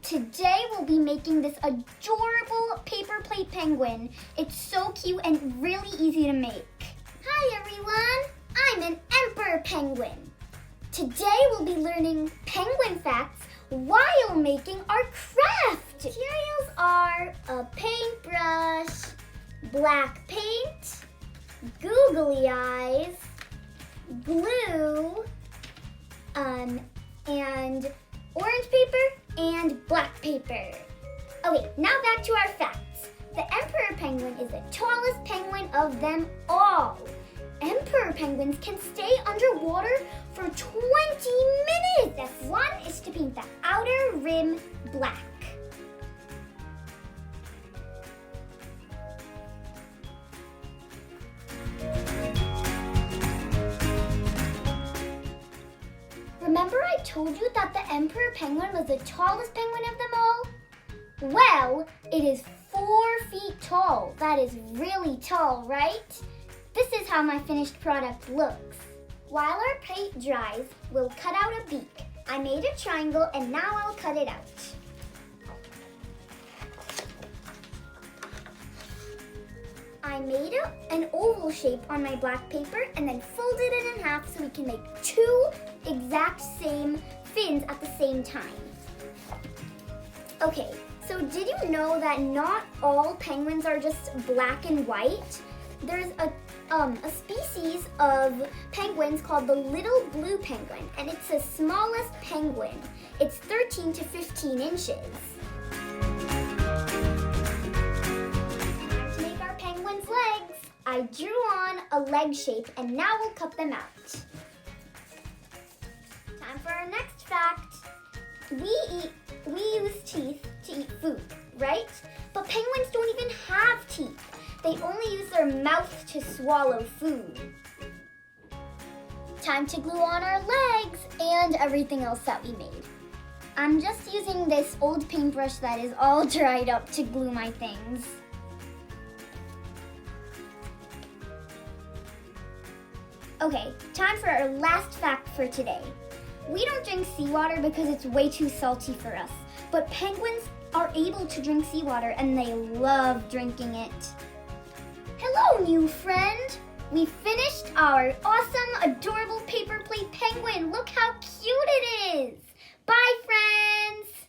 Today we'll be making this adorable paper plate penguin. It's so cute and really easy to make. Hi everyone, I'm an emperor penguin. Today we'll be learning penguin facts while making our craft. Materials are a paintbrush, black paint, googly eyes, glue, and orange paper and black paper. Okay, now back to our facts. The emperor penguin is the tallest penguin of them all. Emperor penguins can stay underwater for 20 minutes. Step 1 is to paint the outer rim black. Remember I told you that the emperor penguin was the tallest penguin of them all? Well, it is 4 feet tall. That is really tall, right? This is how my finished product looks. While our paint dries, we'll cut out a beak. I made a triangle and now I'll cut it out. I made an oval shape on my black paper and then folded it in half so we can make 2 exact same fins at the same time. Okay, so did you know that not all penguins are just black and white? There's a species of penguins called the little blue penguin, and it's the smallest penguin. It's 13 to 15 inches. To make our penguin's legs, I drew on a leg shape, and now we'll cut them out. Time for our next fact. We use teeth to eat food, right? But penguins don't even have teeth. They only use their mouth to swallow food. Time to glue on our legs and everything else that we made. I'm just using this old paintbrush that is all dried up to glue my things. Okay, time for our last fact for today. We don't drink seawater because it's way too salty for us, but penguins are able to drink seawater and they love drinking it. Hello, new friend! We finished our awesome, adorable paper plate penguin. Look how cute it is! Bye, friends!